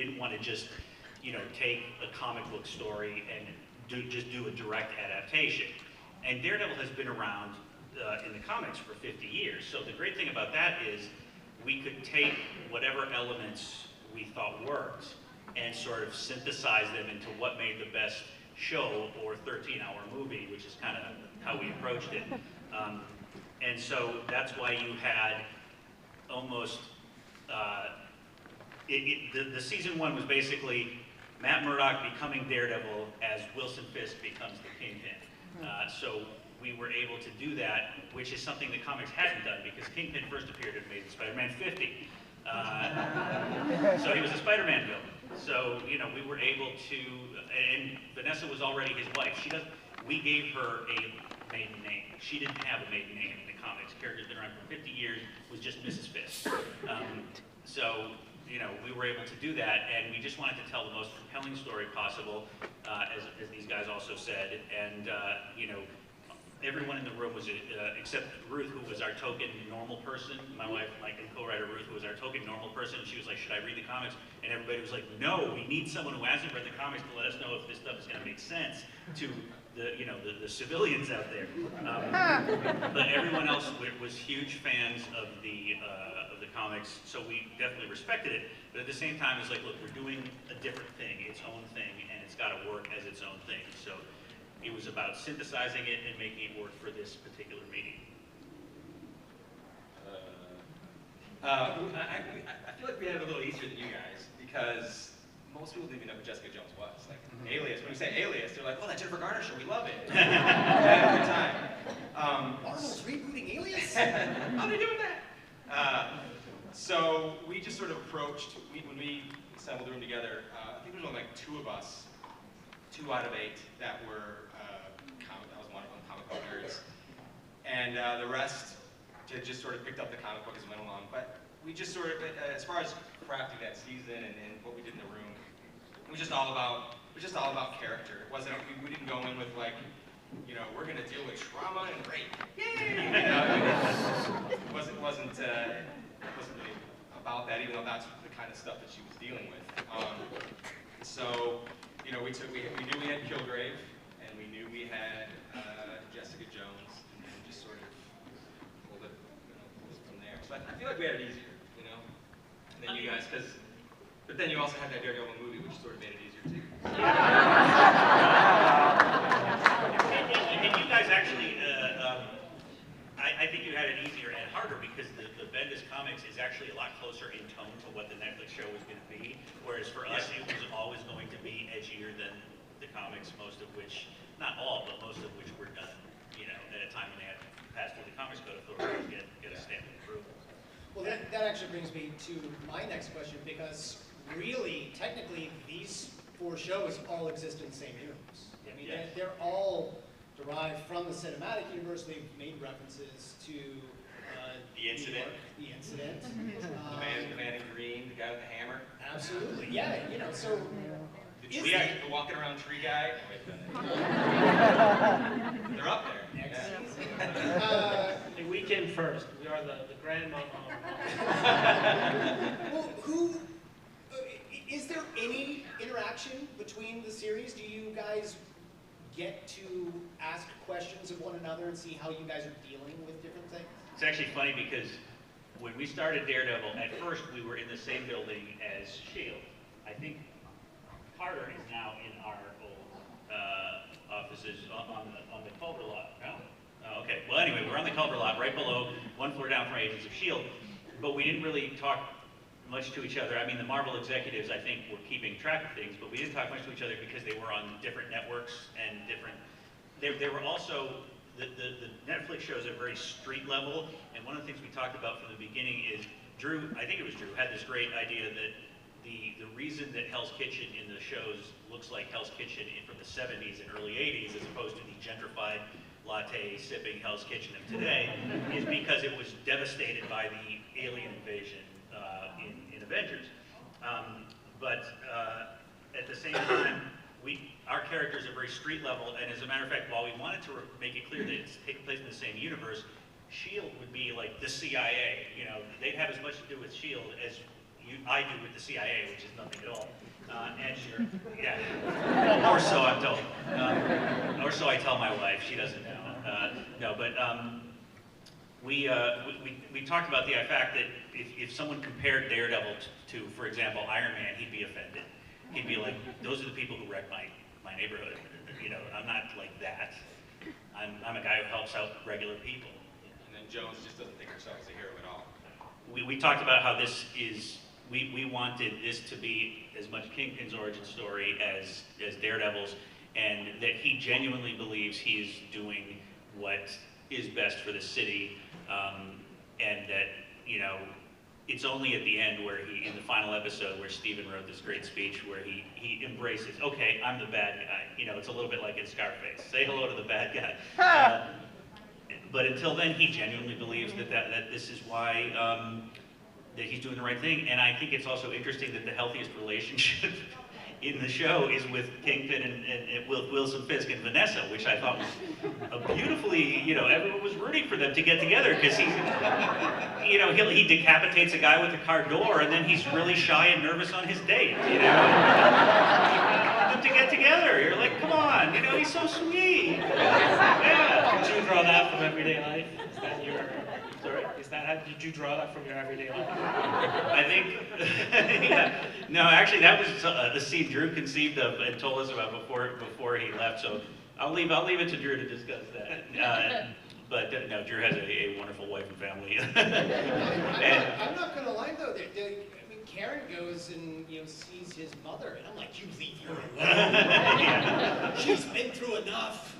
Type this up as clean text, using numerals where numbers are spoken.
didn't want to just, take a comic book story and just do a direct adaptation. And Daredevil has been around in the comics for 50 years. So the great thing about that is we could take whatever elements we thought worked and sort of synthesize them into what made the best show or 13-hour movie, which is kind of how we approached it. And so that's why you had almost, the season 1 was basically Matt Murdock becoming Daredevil as Wilson Fisk becomes the Kingpin. So we were able to do that, which is something the comics hadn't done, because Kingpin first appeared in Amazing Spider-Man 50. So he was a Spider-Man villain. So, we were able to, and Vanessa was already his wife. We gave her a maiden name. She didn't have a maiden name in the comics. The character's been around for 50 years, was just Mrs. Fisk. So, we were able to do that, and we just wanted to tell the most compelling story possible, as these guys also said, and, everyone in the room was, except Ruth, who was our token normal person, my wife, my co-writer Ruth, who was our token normal person, she was like, should I read the comics? And everybody was like, no, we need someone who hasn't read the comics to let us know if this stuff is going to make sense to the civilians out there. But everyone else was huge fans of the comics, so we definitely respected it, but at the same time, it's like, look, we're doing a different thing, its own thing, and it's got to work as its own thing. So it was about synthesizing it and making it work for this particular medium. I feel like we had it a little easier than you guys, because most people didn't even know who Jessica Jones was. Like, Alias, when we say Alias, they're like, oh, that Jennifer Garner show, we love it. Every time. Marvel's rebooting Alias? How are they doing that? So we just sort of approached, when we assembled the room together, I think there was only like 2 of us, 2 out of 8 that were that was one of them, comic book nerds. And the rest just sort of picked up the comic book as we went along. But we just sort of, as far as crafting that season and what we did in the room, it was just all about character. It wasn't, we didn't go in with like, we're going to deal with trauma and rape. Yay! It wasn't really about that, even though that's the kind of stuff that she was dealing with. So, we knew we had Kilgrave, and we knew we had Jessica Jones, and then just sort of pulled it from there. So I feel like we had it easier, and then you guys, but then you also had that Daredevil movie, which sort of made it easier too. And you guys actually, I think you had it easier and harder because the Bendis comics is actually a lot closer in tone to what the Netflix show was going to be, whereas for us it was always going to be edgier than the comics, most of which, not all, but most of which were done, at a time when they had passed through the Comics Code Authority to get a stamp of approval. Well, that actually brings me to my next question, because really, technically, these 4 shows all exist in the same universe. I mean, they're all derived from the cinematic universe. They've made references to the incident. The incident. The man in green, the guy with the hammer. Absolutely, yeah. So the walking around tree guy. They're up there. Next season. We came first. We are the grandmama. Well, is there any interaction between the series? Do you guys get to ask questions of one another and see how you guys are dealing with different things? It's actually funny because when we started Daredevil, at first we were in the same building as S.H.I.E.L.D. I think Carter is now in our old offices on the Culver lot. No? Oh, okay. Well, anyway, we're on the Culver lot, right below, 1 floor down from Agents of S.H.I.E.L.D., but we didn't really talk much to each other. I mean, the Marvel executives, I think, were keeping track of things, but we didn't talk much to each other because they were on different networks and different. They were also, the Netflix shows are very street level, and one of the things we talked about from the beginning is Drew, I think it was Drew, had this great idea that the reason that Hell's Kitchen in the shows looks like Hell's Kitchen from the 70s and early 80s as opposed to the gentrified latte sipping Hell's Kitchen of today is because it was devastated by the alien invasion in Avengers. But at the same time, our characters are very street level, and as a matter of fact, while we wanted to make it clear that it's taking place in the same universe, S.H.I.E.L.D. would be like the CIA. They'd have as much to do with S.H.I.E.L.D. as I do with the CIA, which is nothing at all. Yeah. Or so I'm told. Or so I tell my wife. She doesn't know. No, but we talked about the fact that if someone compared Daredevil to, for example, Iron Man, he'd be offended. He'd be like, those are the people who wreck my neighborhood. You know, I'm not like that. I'm a guy who helps out regular people. And then Jones just doesn't think herself as a hero at all. We talked about how this is, we wanted this to be as much Kingpin's origin story as Daredevil's, and that he genuinely believes he's doing what is best for the city, and that, you know, it's only at the end where in the final episode where Steven wrote this great speech where he embraces, okay, I'm the bad guy. You know, it's a little bit like in Scarface. Say hello to the bad guy. But until then, he genuinely believes that this is why, that he's doing the right thing. And I think it's also interesting that the healthiest relationship in the show is with Kingpin and with Wilson Fisk and Vanessa, which I thought was a beautifully, you know, everyone was rooting for them to get together because he decapitates a guy with a car door and then he's really shy and nervous on his date, you know? You want them to get together. You're like, come on, you know, he's so sweet. Yeah. Did you draw that from everyday life? Is that your... Sorry? Did you draw that from your everyday life? I think, yeah. No, actually that was the scene Drew conceived of and told us about before he left, so I'll leave it to Drew to discuss that. But no, Drew has a wonderful wife and family. I'm not gonna lie though, I mean, Karen goes and, you know, sees his mother, and I'm like, you leave her alone. Yeah. She's been through enough.